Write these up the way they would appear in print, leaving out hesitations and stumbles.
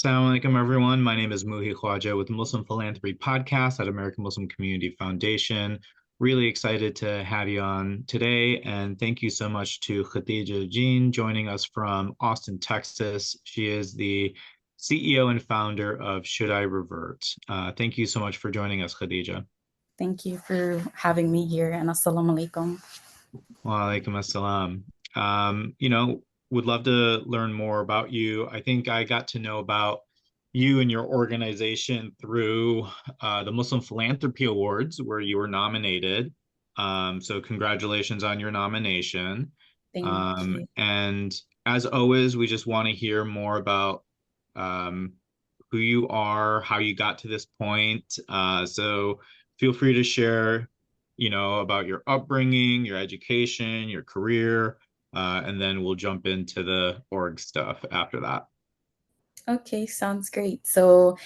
Assalamu alaikum, everyone. My name is Muhi with the Muslim Philanthropy Podcast at American Muslim Community Foundation. Really excited to have you on today. And thank you so much to Khadija Jean joining us from Austin, Texas. She is the CEO and founder of Should I Revert? Thank you so much for joining us, Khadija. Thank you for having me here, and assalamu alaikum. Wa alaikum assalam. Would love to learn more about you. I think I got to know about you and your organization through the Muslim Philanthropy Awards, where you were nominated. So congratulations on your nomination. Thank you. And as always, we just want to hear more about who you are, how you got to this point. So feel free to share, about your upbringing, your education, your career, and then we'll jump into the org stuff after that. Okay, sounds great. So,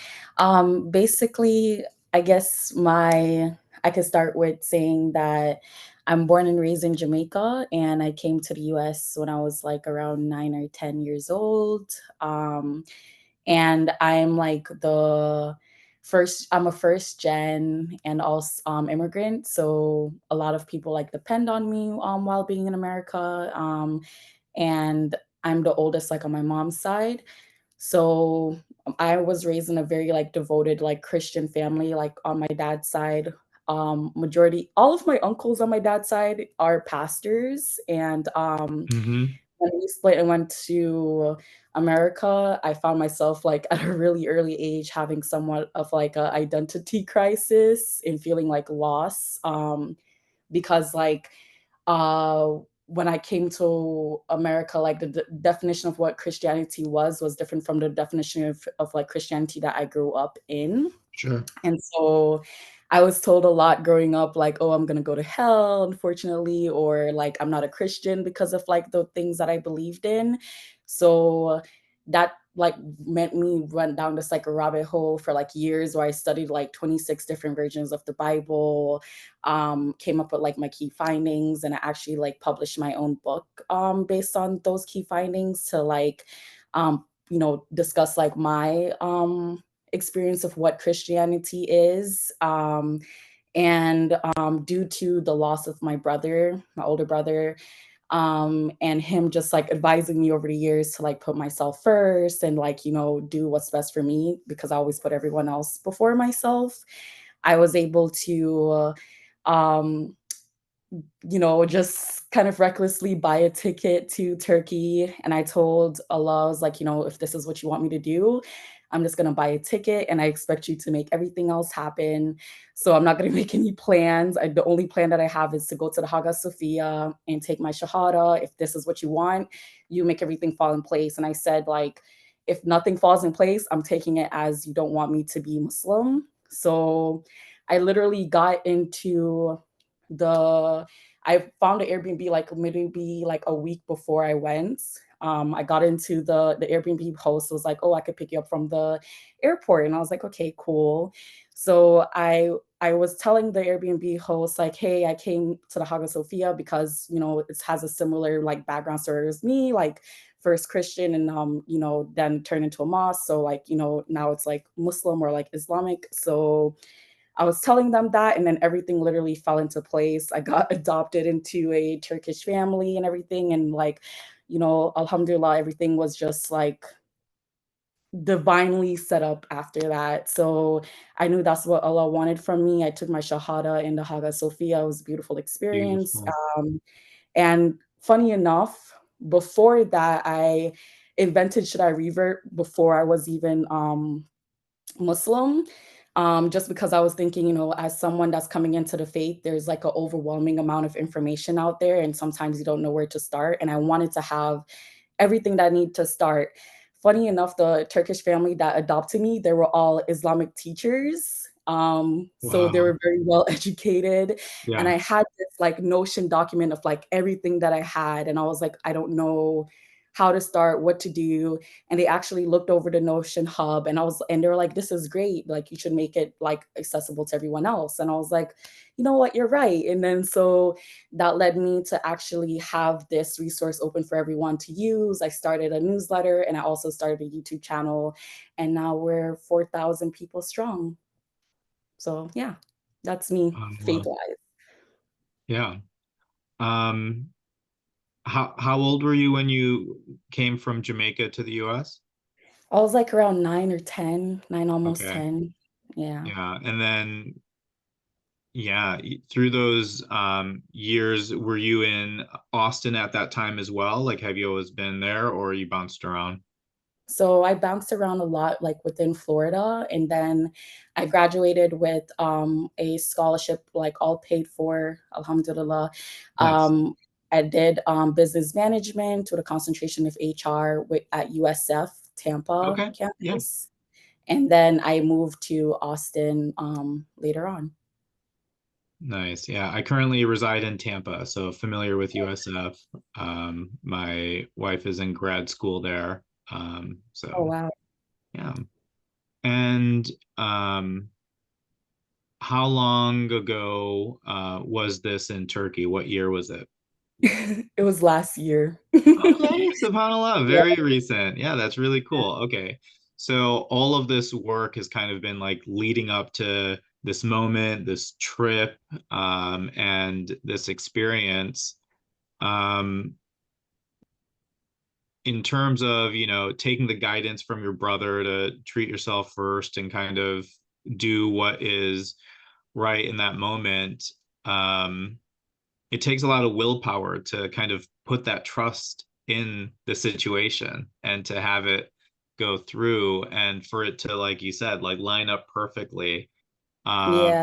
basically, I guess I could start with saying that I'm born and raised in Jamaica, and I came to the US when I was like around 9 or 10 years old. And I'm like I'm a first gen and also immigrant. So a lot of people like depend on me while being in America. And I'm the oldest, like on my mom's side. So I was raised in a very like devoted like Christian family, like on my dad's side. Majority all of my uncles on my dad's side are pastors, and Mm-hmm. when we split and went to America, I found myself like at a really early age having somewhat of like a identity crisis and feeling like lost. Because like uh when I came to America, like the definition of what Christianity was different from the definition of like Christianity that I grew up in. Sure. And so I was told a lot growing up, like, oh, I'm going to go to hell, unfortunately, or like, I'm not a Christian because of like the things that I believed in. So that like meant me went down this like a rabbit hole for like years where I studied like 26 different versions of the Bible, came up with like my key findings, and I actually like published my own book based on those key findings to like, discuss like my experience of what Christianity is. And due to the loss of my brother, my older brother, and him just like advising me over the years to like put myself first and like, do what's best for me because I always put everyone else before myself. I was able to, um, just kind of recklessly buy a ticket to Turkey. And I told Allah, I was like, if this is what you want me to do, I'm just going to buy a ticket and I expect you to make everything else happen. So I'm not going to make any plans. The only plan that I have is to go to the Hagia Sophia and take my Shahada. If this is what you want, you make everything fall in place. And I said, like, if nothing falls in place, I'm taking it as you don't want me to be Muslim. So I literally got into I found an Airbnb like maybe like a week before I went. I got into the Airbnb host was like, oh, I could pick you up from the airport. And I was like, okay, cool. So I was telling the Airbnb host, like, hey, I came to the Hagia Sophia because, it has a similar like background story as me, like first Christian and then turned into a mosque. So like, now it's like Muslim or like Islamic. So I was telling them that, and then everything literally fell into place. I got adopted into a Turkish family and everything. And like, alhamdulillah, everything was just like divinely set up after that. So I knew that's what Allah wanted from me. I took my Shahada in the Hagia Sophia. It was a beautiful experience. Beautiful. And funny enough, before that, I invented Should I Revert before I was even Muslim, just because I was thinking, as someone that's coming into the faith, there's like an overwhelming amount of information out there, and sometimes you don't know where to start. And I wanted to have everything that I need to start. Funny enough, the Turkish family that adopted me, they were all Islamic teachers. So they Wow. were very well educated. And Yeah. I had this like Notion document of like everything that I had. And I was like, I don't know how to start, what to do. And they actually looked over the Notion hub, and they were like, this is great. Like, you should make it like accessible to everyone else. And I was like, you know what, you're right. And then so that led me to actually have this resource open for everyone to use. I started a newsletter, and I also started a YouTube channel, and now we're 4,000 people strong. So yeah, that's me faith Well, wise. yeah. Um, how old were you when you came from Jamaica to the US? I was like around 9 or 10, 9, almost Okay. 10. Yeah. Yeah. And then, yeah, through those years, were you in Austin at that time as well? Like, have you always been there or you bounced around? So I bounced around a lot, like within Florida, and then I graduated with a scholarship, like all paid for, alhamdulillah. Nice. Um, I did business management with a concentration of HR at USF Tampa Okay. Yeah. campus, and then I moved to Austin later on. Nice. Yeah. I currently reside in Tampa, so familiar with USF. My wife is in grad school there. Oh So wow. yeah. And um, how long ago was this in Turkey? What year was it? It was last year. Okay, subhanAllah, Yeah. very recent. Yeah, that's really cool. Okay. So all of this work has kind of been like leading up to this moment, this trip, and this experience. Um, in terms of, taking the guidance from your brother to treat yourself first and kind of do what is right in that moment, um, it takes a lot of willpower to kind of put that trust in the situation and to have it go through and for it to, like you said, like line up perfectly. Um, Yeah.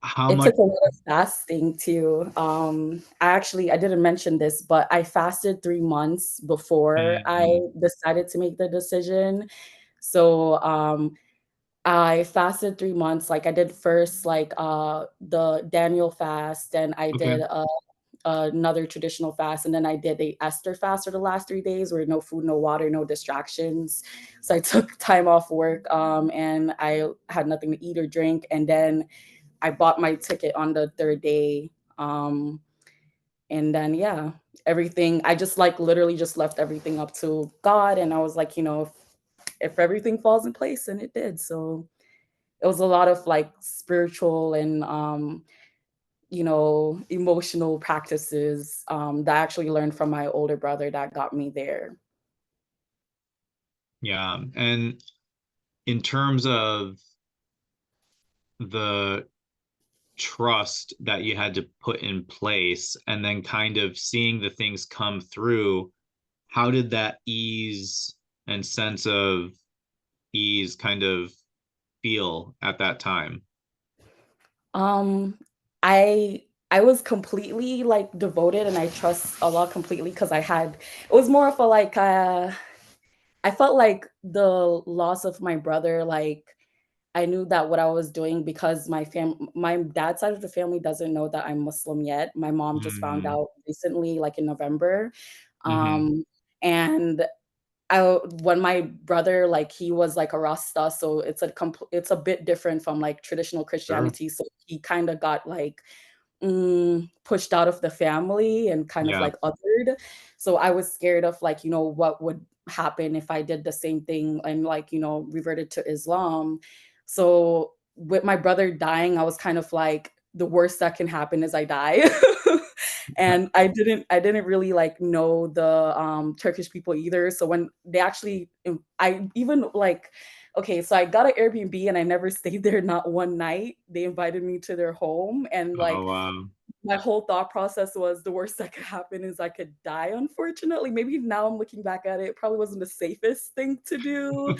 how It much? took a lot of fasting too. I didn't mention this, but I fasted 3 months before I Mhm. decided to make the decision. So, I fasted 3 months, like, I did first, like, the Daniel fast, then I Okay. did, another traditional fast, and then I did a Esther fast for the last 3 days where no food, no water, no distractions. So I took time off work, and I had nothing to eat or drink, and then I bought my ticket on the 3rd day, and then, yeah, everything I just, like, literally just left everything up to God, and I was like, if everything falls in place, and it did. So it was a lot of, like, spiritual and, emotional practices, that I actually learned from my older brother that got me there. Yeah. And in terms of the trust that you had to put in place and then kind of seeing the things come through, how did that ease and sense of ease kind of feel at that time? Um, I was completely, like, devoted, and I trust Allah completely because it was more of a, like, I felt like the loss of my brother, like, I knew that what I was doing because my dad's side of the family doesn't know that I'm Muslim yet. My mom just found Mm, out recently, like, in November. hmm. Um, and when my brother, like, he was like a Rasta, so it's a bit different from like traditional Sure. Christianity. So he kind of got like pushed out of the family and kind of Yeah. like othered. So I was scared of like, what would happen if I did the same thing and like, reverted to Islam. So with my brother dying, I was kind of like, the worst that can happen is I die. And I didn't really like know the Turkish people either. So when they actually I even like okay, so I got an Airbnb and I never stayed there not one night. They invited me to their home and Oh, like wow. my whole thought process was the worst that could happen is I could die, unfortunately. Maybe now I'm looking back at it, it probably wasn't the safest thing to do,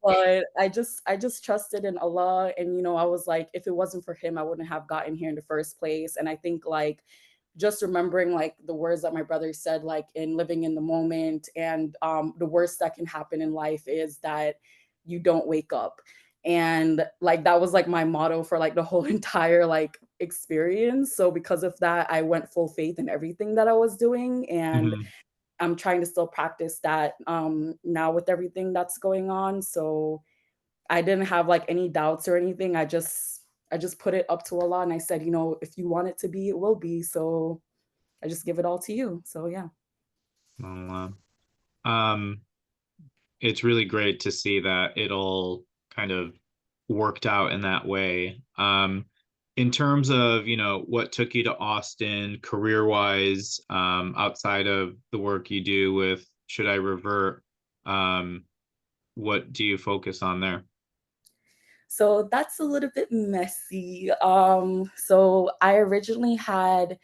but I just trusted in Allah, and, I was like, if it wasn't for him, I wouldn't have gotten here in the first place. And I think, like, just remembering, like, the words that my brother said, like, in living in the moment, and, the worst that can happen in life is that you don't wake up. And, like, that was, like, my motto for, like, the whole entire, like, experience. So because of that, I went full faith in everything that I was doing, and Mhm. I'm trying to still practice that now with everything that's going on. So I didn't have like any doubts or anything. I just put it up to Allah and I said, if you want it to be, it will be. So I just give it all to you. So yeah. Well, um, it's really great to see that it all kind of worked out in that way. In terms of, what took you to Austin career-wise, outside of the work you do with Should I Revert, um, what do you focus on there? So that's a little bit messy. So I originally had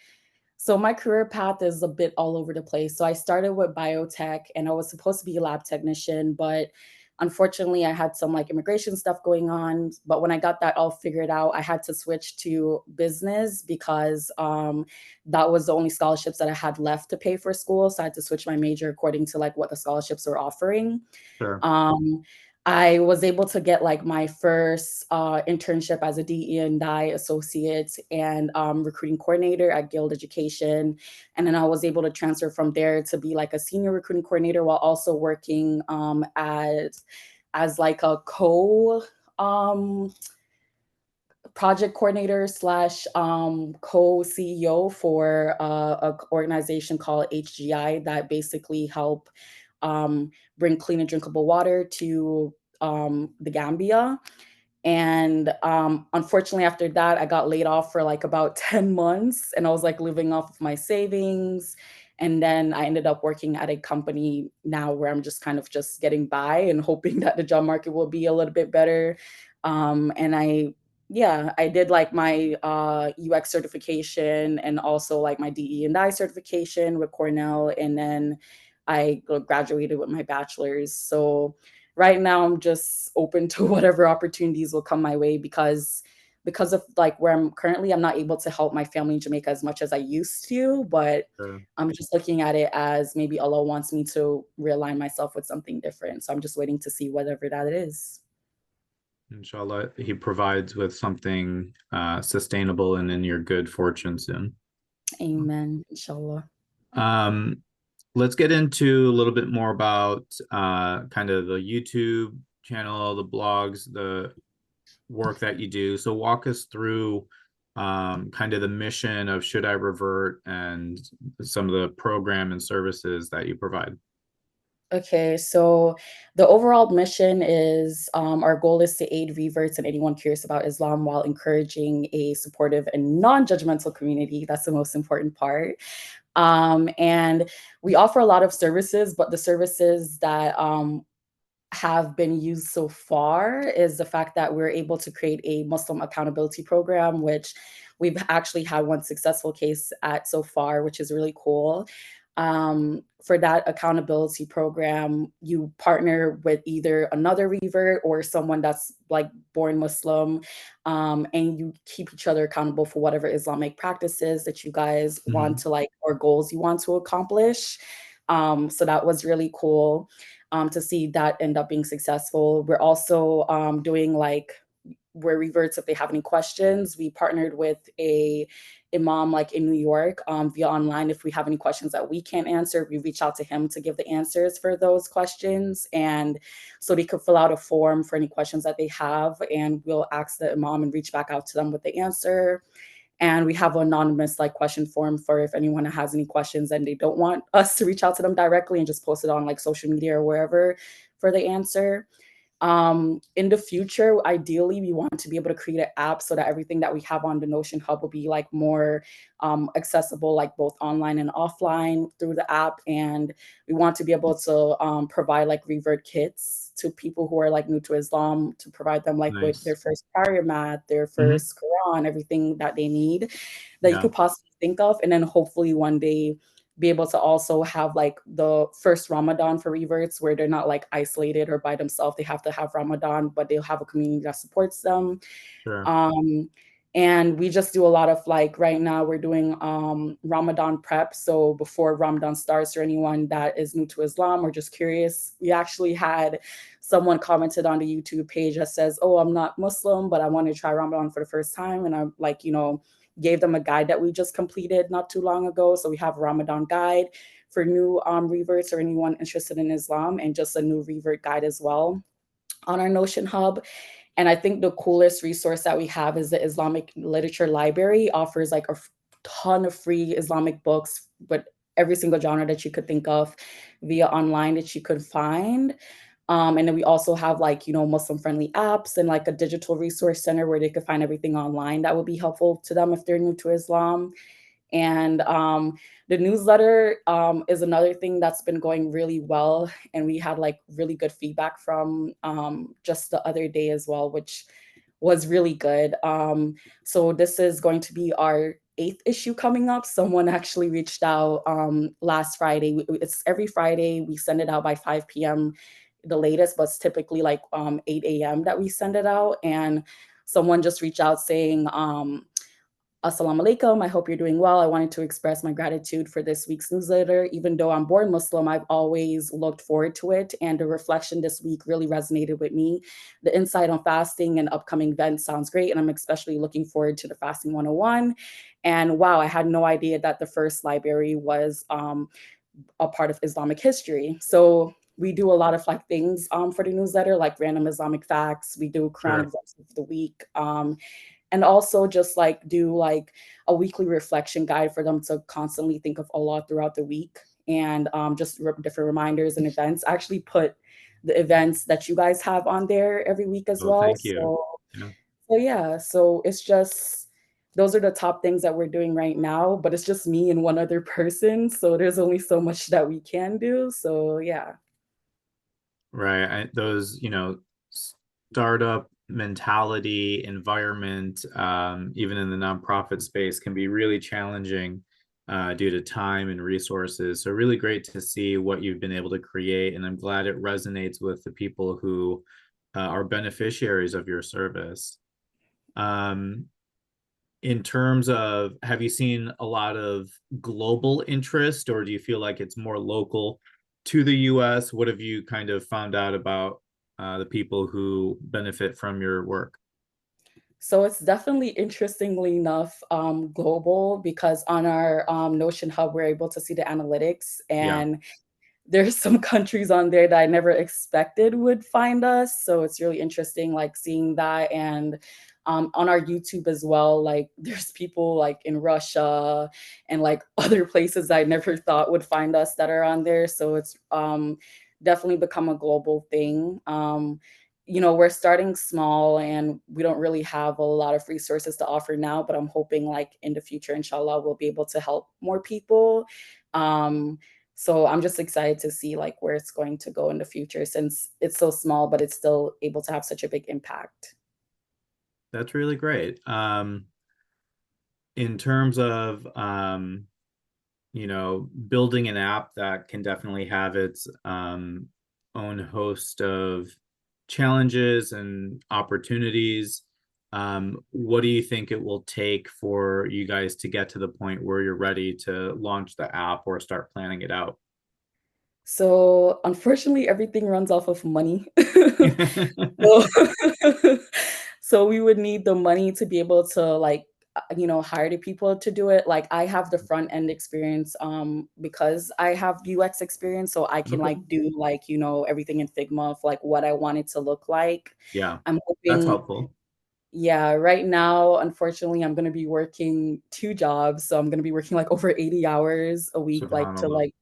So my career path is a bit all over the place. So I started with biotech and I was supposed to be a lab technician, but unfortunately I had some like immigration stuff going on. But when I got that all figured out, I had to switch to business because that was the only scholarships that I had left to pay for school. So I had to switch my major according to like what the scholarships were offering. Sure. Um, I was able to get like my first internship as a DE and I associate and recruiting coordinator at Guild Education. And then I was able to transfer from there to be like a senior recruiting coordinator while also working as like a um, project coordinator slash co-CEO for a organization called HGI that basically help bring clean and drinkable water to the Gambia. And unfortunately, after that, I got laid off for like about 10 months and I was like living off of my savings. And then I ended up working at a company now where I'm just kind of just getting by and hoping that the job market will be a little bit better. And yeah, I did like my UX certification and also like my DE and I certification with Cornell. And then I graduated with my bachelor's. So right now I'm just open to whatever opportunities will come my way because of like where I'm currently, I'm not able to help my family in Jamaica as much as I used to, but Sure. I'm just looking at it as maybe Allah wants me to realign myself with something different. So I'm just waiting to see whatever that is. Inshallah, he provides with something sustainable and in your good fortune soon. Amen. Inshallah. Um, let's get into a little bit more about kind of the YouTube channel, the blogs, the work that you do. So walk us through kind of the mission of Should I Revert and some of the program and services that you provide. Okay, so the overall mission is our goal is to aid reverts and anyone curious about Islam while encouraging a supportive and non judgmental community. That's the most important part. And we offer a lot of services, but the services that have been used so far is the fact that we're able to create a Muslim accountability program, which we've actually had one successful case at so far, which is really cool. For that accountability program, you partner with either another revert or someone that's like born Muslim, and you keep each other accountable for whatever Islamic practices that you guys want Mhm. to like or goals you want to accomplish. So that was really cool to see that end up being successful. We're also doing like where reverts if they have any questions. We partnered with a imam like in New York via online. If we have any questions that we can't answer, we reach out to him to give the answers for those questions. And so they could fill out a form for any questions that they have, and we'll ask the imam and reach back out to them with the answer. And we have an anonymous like question form for if anyone has any questions and they don't want us to reach out to them directly and just post it on like social media or wherever for the answer. In the future, ideally, we want to be able to create an app so that everything that we have on the Notion Hub will be like more accessible, like both online and offline through the app. And we want to be able to provide like revert kits to people who are like new to Islam to provide them like with their Nice. first prayer mat, their Mhm. first Quran, everything that they need that you Yeah. could possibly think of. And then hopefully one day be able to also have like the first Ramadan for reverts where they're not like isolated or by themselves. They have to have Ramadan, but they'll have a community that supports them. Sure. Um, and we just do a lot of like right now we're doing Ramadan prep. So before Ramadan starts, or anyone that is new to Islam or just curious, we actually had someone commented on the YouTube page that says, "Oh, I'm not Muslim, but I want to try Ramadan for the first time." And I'm like, gave them a guide that we just completed not too long ago. So we have a Ramadan guide for new reverts or anyone interested in Islam, and just a new revert guide as well on our Notion hub. And I think the coolest resource that we have is the Islamic Literature Library. Offers like a ton of free Islamic books, but every single genre that you could think of via online that you could find. And then we also have like, Muslim friendly apps and like a digital resource center where they could find everything online that would be helpful to them if they're new to Islam. And the newsletter is another thing that's been going really well. And we had like really good feedback from just the other day as well, which was really good. So this is going to be our 8th issue coming up. Someone actually reached out last Friday. It's every Friday. We send it out by 5 p.m. the latest, but it's typically like 8 a.m. that we send it out. And someone just reached out saying, Assalamu alaikum. I hope you're doing well. I wanted to express my gratitude for this week's newsletter. Even though I'm born Muslim, I've always looked forward to it. And the reflection this week really resonated with me. The insight on fasting and upcoming events sounds great. And I'm especially looking forward to the Fasting 101. And wow, I had no idea that the first library was a part of Islamic history. So we do a lot of like things for the newsletter, like random Islamic facts. We do Quran Sure. exams of the week. And also just like do like a weekly reflection guide for them to constantly think of Allah throughout the week, and just different reminders and events. I actually put the events that you guys have on there every week as Oh, well. thank you. Yeah. So yeah, so it's just those are the top things that we're doing right now, but it's just me and one other person. So there's only so much that we can do. So yeah. Right. Those, startup mentality, environment, even in the nonprofit space, can be really challenging due to time and resources. So, really great to see what you've been able to create. And I'm glad it resonates with the people who are beneficiaries of your service. In terms of, have you seen a lot of global interest, or do you feel like it's more local to the US? What have you kind of found out about the people who benefit from your work? So it's definitely, interestingly enough, global, because on our Notion hub, we're able to see the analytics, Yeah. and there's some countries on there that I never expected would find us. So it's really interesting, like seeing that. And on our YouTube as well, like there's people like in Russia and like other places I never thought would find us that are on there. So it's definitely become a global thing. We're starting small and we don't really have a lot of resources to offer now, but I'm hoping like in the future, inshallah, we'll be able to help more people. So I'm just excited to see like where it's going to go in the future, since it's so small, but it's still able to have such a big impact. That's really great. In terms of building an app that can definitely have its own host of challenges and opportunities. What do you think it will take for you guys to get to the point where you're ready to launch the app or start planning it out? So unfortunately, everything runs off of money. So, so we would need the money to be able to like, hire the people to do it. Like I have the front end experience because I have UX experience, so I can Okay. like do like, everything in Figma of like what I want it to look like. Yeah, I'm that's hoping, helpful. yeah, right now, unfortunately, I'm gonna be working 2 jobs, so I'm gonna be working like over 80 hours a week, like to Subhanallah. like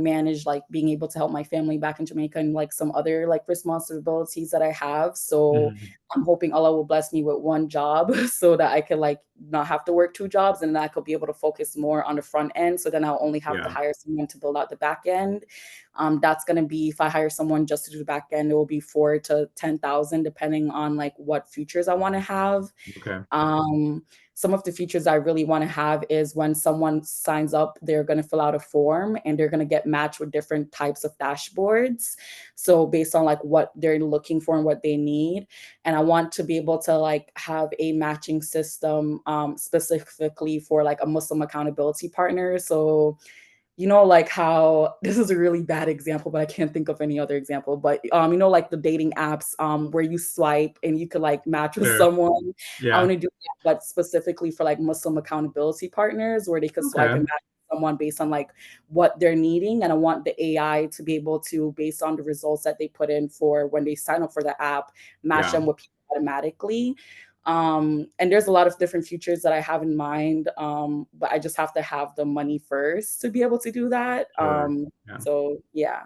manage like being able to help my family back in Jamaica and like some other like responsibilities that I have. So Mhm. I'm hoping Allah will bless me with one job so that I could like not have to work 2 jobs, and then I could be able to focus more on the front end. So then I'll only have to Yeah. hire someone to build out the back end. That's gonna be, if I hire someone just to do the back end, it will be 4 to 10,000 depending on like what features I want to have. Okay. um, some of the features I really want to have is when someone signs up, they're going to fill out a form and they're going to get matched with different types of dashboards. So based on like what they're looking for and what they need. And I want to be able to like have a matching system specifically for like a Muslim accountability partner. So like how this is a really bad example, but I can't think of any other example. But like the dating apps where you swipe and you could like match with Sure. someone. I Yeah. want to do that, but specifically for like Muslim accountability partners where they could swipe and Okay. match with someone based on like what they're needing. And I want the AI to be able to, based on the results that they put in for when they sign up for the app, match Yeah, them with people automatically. And there's a lot of different features that I have in mind, but I just have to have the money first to be able to do that. sure. Yeah. So yeah.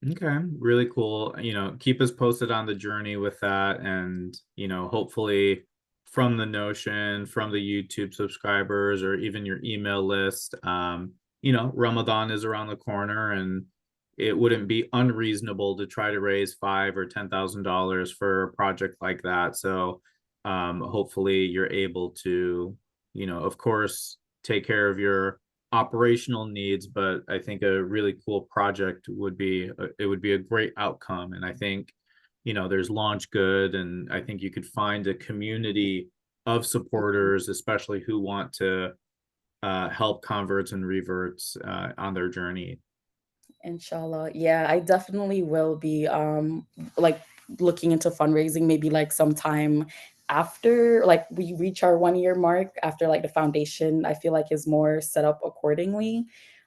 Okay, really cool. Keep us posted on the journey with that. And, hopefully from the Notion, from the YouTube subscribers, or even your email list, Ramadan is around the corner, and it wouldn't be unreasonable to try to raise five or $10,000 for a project like that. So, hopefully you're able to, of course, take care of your operational needs, but I think a really cool project would be a great outcome. And I think, there's Launch Good, and I think you could find a community of supporters, especially who want to help converts and reverts on their journey. Inshallah. Yeah, I definitely will be like looking into fundraising maybe like sometime after like we reach our 1 year mark, after like the foundation I feel like is more set up accordingly.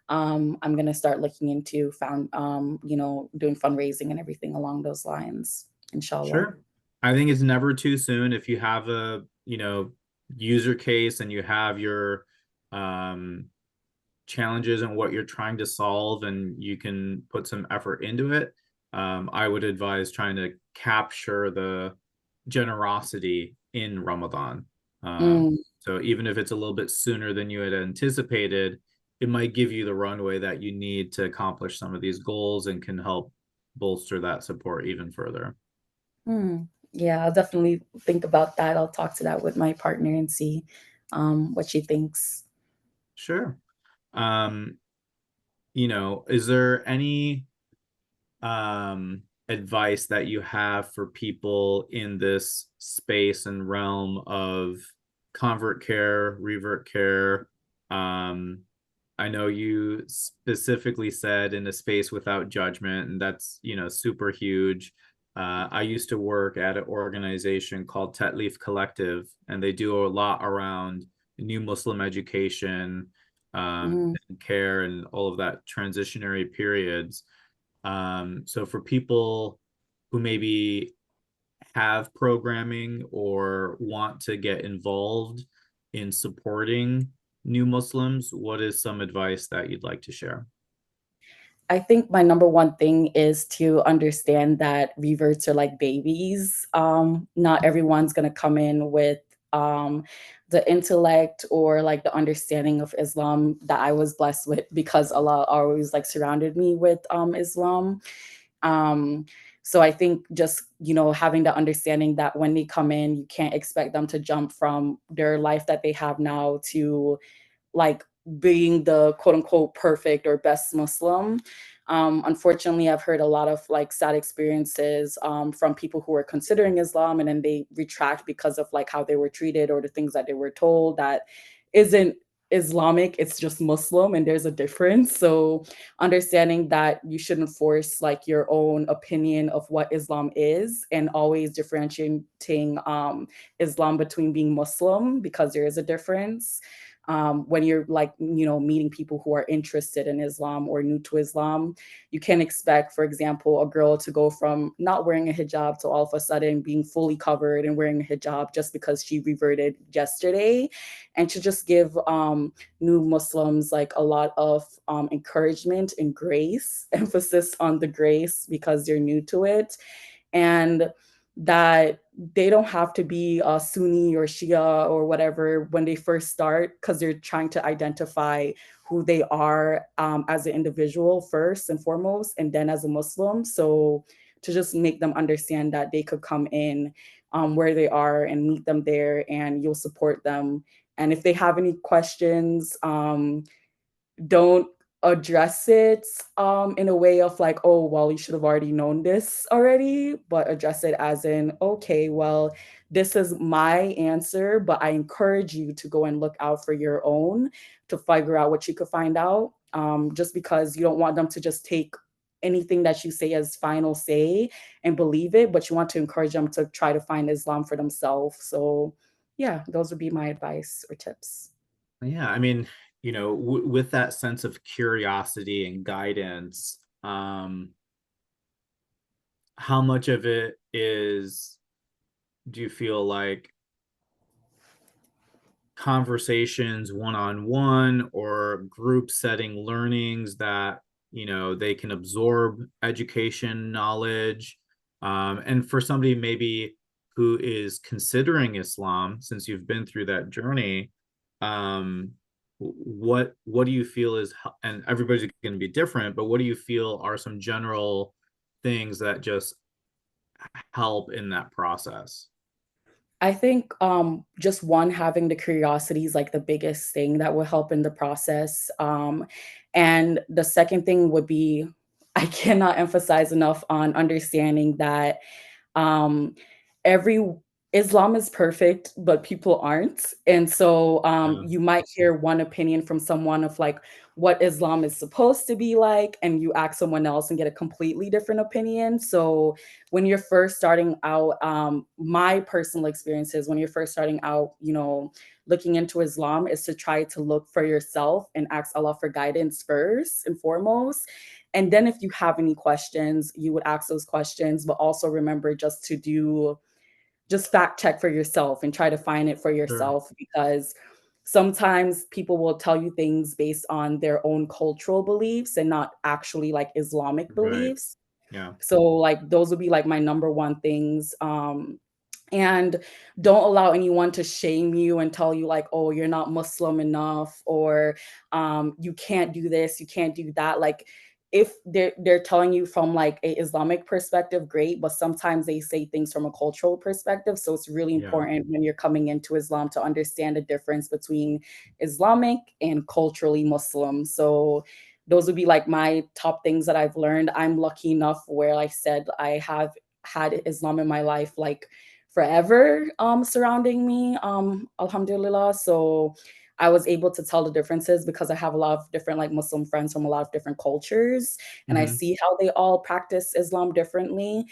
I'm gonna start looking into doing fundraising and everything along those lines. Inshallah. Sure. I think it's never too soon if you have a, user case, and you have your um challenges and what you're trying to solve, and you can put some effort into it. I would advise trying to capture the generosity in Ramadan. Mm. So even if it's a little bit sooner than you had anticipated, it might give you the runway that you need to accomplish some of these goals, and can help bolster that support even further. Yeah, I'll definitely think about that. I'll talk to that with my partner and see what she thinks. Sure. Um, is there any advice that you have for people in this space and realm of convert care, revert care? Um, I know you specifically said in a space without judgment, and that's, super huge. I used to work at an organization called Tetlif Collective, and they do a lot around new Muslim education, Mm. and care, and all of that transitionary periods. So for people who maybe have programming or want to get involved in supporting new Muslims, what is some advice that you'd like to share? I think my number one thing is to understand that reverts are like babies. Not everyone's gonna come in with the intellect or like the understanding of Islam that I was blessed with, because Allah always like surrounded me with Islam. Um, so I think just, having the understanding that when they come in, you can't expect them to jump from their life that they have now to like being the quote unquote perfect or best Muslim. Unfortunately, I've heard a lot of like sad experiences from people who are considering Islam and then they retract because of like how they were treated or the things that they were told that isn't Islamic, it's just Muslim and there's a difference. So understanding that you shouldn't force like your own opinion of what Islam is, and always differentiating Islam between being Muslim, because there is a difference. When you're like, meeting people who are interested in Islam or new to Islam, you can expect, for example, a girl to go from not wearing a hijab to all of a sudden being fully covered and wearing a hijab just because she reverted yesterday, and to just give new Muslims like a lot of encouragement and grace, emphasis on the grace because they're new to it, and that they don't have to be a Sunni or Shia or whatever when they first start, because they're trying to identify who they are as an individual first and foremost, and then as a Muslim. So to just make them understand that they could come in where they are and meet them there, and you'll support them. And if they have any questions, don't address it in a way of like, oh, well, you should have already known this already, but address it as in, okay, well, this is my answer, but I encourage you to go and look out for your own to figure out what you could find out. Just because you don't want them to just take anything that you say as final say and believe it, but you want to encourage them to try to find Islam for themselves. So yeah, those would be my advice or tips. Yeah, I mean, with that sense of curiosity and guidance, how much of it do you feel like conversations one-on-one or group setting learnings that they can absorb education knowledge, and for somebody maybe who is considering Islam, since you've been through that journey, what do you feel is, and everybody's going to be different, but what do you feel are some general things that just help in that process? I think, just one, having the curiosity is like the biggest thing that will help in the process. And the second thing would be, I cannot emphasize enough on understanding that um, every Islam is perfect, but people aren't. And so Yeah. you might hear one opinion from someone of like what Islam is supposed to be like, and you ask someone else and get a completely different opinion. So when you're first starting out, my personal experiences, when you're first starting out, looking into Islam, is to try to look for yourself and ask Allah for guidance first and foremost. And then if you have any questions, you would ask those questions, but also remember just fact check for yourself and try to find it for Sure. yourself, because sometimes people will tell you things based on their own cultural beliefs and not actually like Islamic Right. beliefs. Yeah. So like those would be like my number one things. And don't allow anyone to shame you and tell you like, oh, you're not Muslim enough, or you can't do this, you can't do that. Like if they're telling you from like a Islamic perspective, great, but sometimes they say things from a cultural perspective. So it's really Yeah. important when you're coming into Islam to understand the difference between Islamic and culturally Muslim. So those would be like my top things that I've learned. I'm lucky enough where I said I have had Islam in my life like forever, surrounding me, alhamdulillah. So I was able to tell the differences because I have a lot of different like Muslim friends from a lot of different cultures, and I Hmm. see how they all practice Islam differently,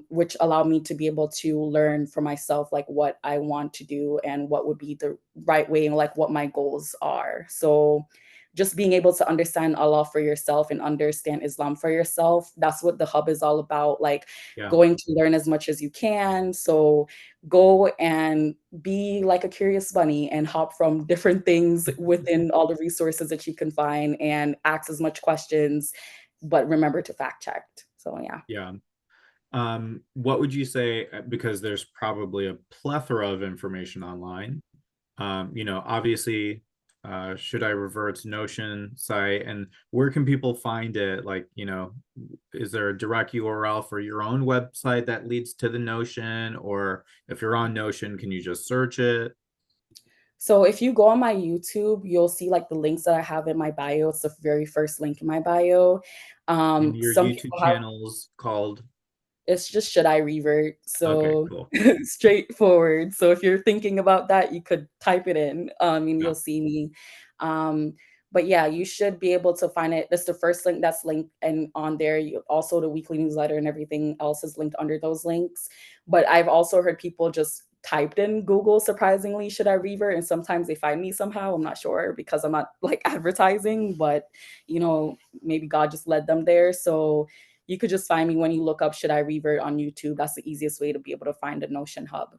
which allowed me to be able to learn for myself like what I want to do and what would be the right way and like what my goals are. So just being able to understand Allah for yourself and understand Islam for yourself, that's what the hub is all about. Like Yeah. going to learn as much as you can. So go and be like a curious bunny and hop from different things within all the resources that you can find and ask as much questions, but remember to fact check. So yeah. Yeah. What would you say, because there's probably a plethora of information online, obviously, should I revert to Notion site, and where can people find it? Like, is there a direct URL for your own website that leads to the Notion? Or if you're on Notion, can you just search it? So if you go on my YouTube, you'll see like the links that I have in my bio. It's the very first link in my bio. And your Some YouTube people have channel's called? It's just should I revert? Okay, So cool. straightforward. So if you're thinking about that, you could type it in, and Yeah. you'll see me. Um, but yeah, you should be able to find it. That's the first link that's linked, and on there, you also the weekly newsletter and everything else is linked under those links. But I've also heard people just typed in Google, surprisingly, should I revert? And sometimes they find me somehow. I'm not sure because I'm not like advertising, but maybe God just led them there. So you could just find me when you look up should I revert on YouTube. That's the easiest way to be able to find the Notion hub.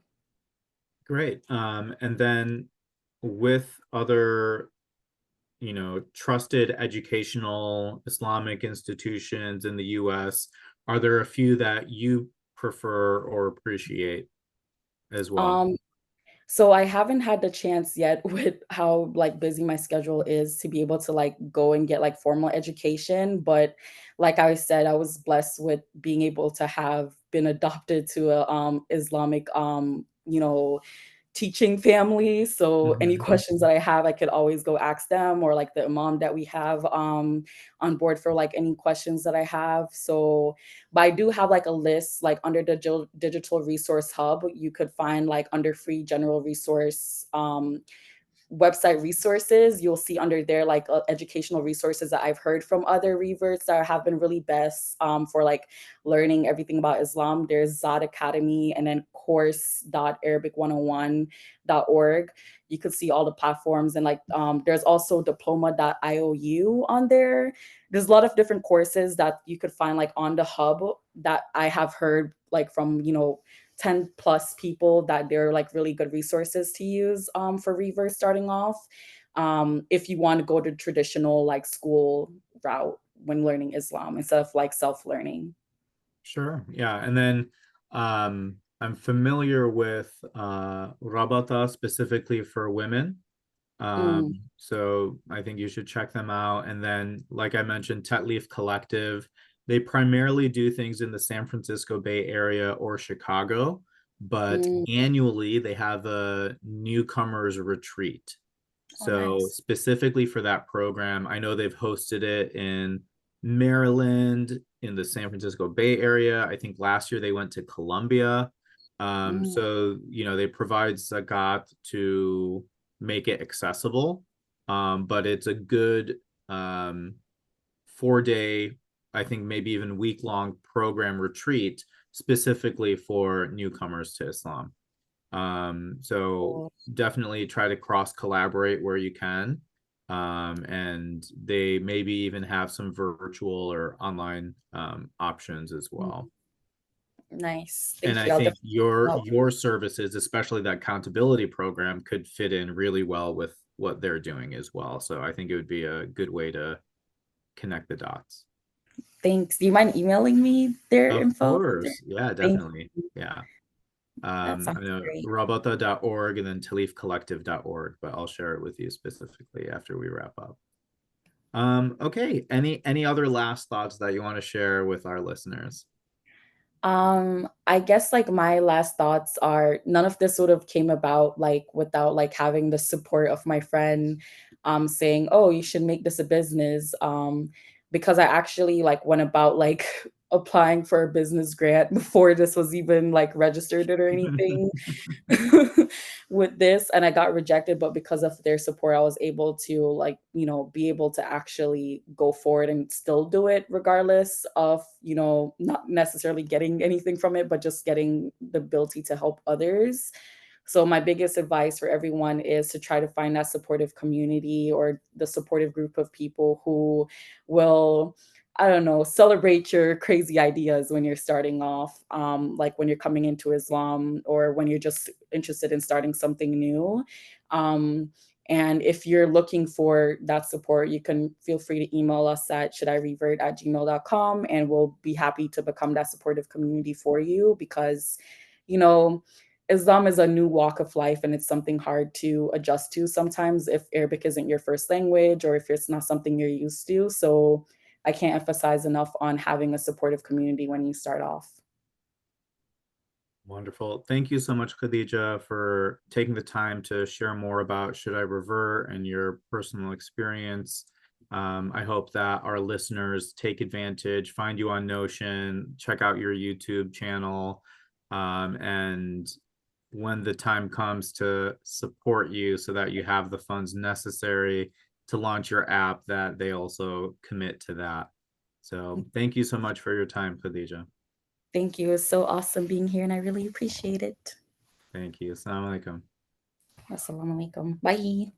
Great. And then with other, trusted educational Islamic institutions in the US, are there a few that you prefer or appreciate as well? Um, so I haven't had the chance yet with how like busy my schedule is to be able to like go and get like formal education. But like I said, I was blessed with being able to have been adopted to a Islamic teaching family. So any Mhm. questions that I have, I could always go ask them, or like the imam that we have on board for like any questions that I have. So, but I do have like a list, like under the digital resource hub, you could find like under free general resource website resources, you'll see under there like educational resources that I've heard from other reverts that have been really best for like learning everything about Islam. There's Zad Academy and then course.arabic101.org. You could see all the platforms, and like there's also diploma.iou on there. There's a lot of different courses that you could find like on the hub that I have heard like from 10 plus people that they're like really good resources to use for reverse starting off, if you want to go the traditional like school route when learning Islam instead of like self-learning. Sure. Yeah. And then I'm familiar with Rabata specifically for women. Mm, So I think you should check them out. And then, like I mentioned, Tetleaf Collective, they primarily do things in the San Francisco Bay Area or Chicago, but mm. annually they have a newcomers retreat. Oh, So nice. specifically for that program, I know they've hosted it in Maryland, in the San Francisco Bay Area. I think last year they went to Columbia. Mm, So, they provide Zakat to make it accessible. But it's a good 4 day, I think maybe even week-long program retreat specifically for newcomers to Islam. So cool. definitely try to cross collaborate where you can. And they maybe even have some virtual or online options as Mm, well. nice. And Thank I you. I'll think definitely your help. your services, especially that accountability program, could fit in really well with what they're doing as well. So I think it would be a good way to connect the dots. Thanks. Do you mind emailing me their Of info? course. Yeah, Thank definitely. you. Yeah. That I sounds know great. rabata.org and then talifcollective.org, but I'll share it with you specifically after we wrap up. Okay. Any other last thoughts that you want to share with our listeners? I guess like my last thoughts are none of this would have came about like without like having the support of my friend saying, "Oh, you should make this a business." Because I actually like went about like applying for a business grant before this was even like registered or anything. With this, and I got rejected, but because of their support I was able to like be able to actually go forward and still do it regardless of not necessarily getting anything from it, but just getting the ability to help others. So my biggest advice for everyone is to try to find that supportive community or the supportive group of people who will, I don't know, celebrate your crazy ideas when you're starting off, like when you're coming into Islam or when you're just interested in starting something new. Um, and if you're looking for that support, you can feel free to email us at shouldI revert@gmail.com, and we'll be happy to become that supportive community for you because, you know, Islam is a new walk of life and it's something hard to adjust to sometimes if Arabic isn't your first language or if it's not something you're used to. So I can't emphasize enough on having a supportive community when you start off. Wonderful. Thank you so much, Khadija, for taking the time to share more about Should I Revert and your personal experience. I hope that our listeners take advantage, find you on Notion, check out your YouTube channel, and when the time comes to support you so that you have the funds necessary to launch your app, that they also commit to that. So thank you so much for your time, Khadija. Thank you. It's so awesome being here and I really appreciate it. Thank you. Assalamu alaikum. Assalamu alaikum. Bye.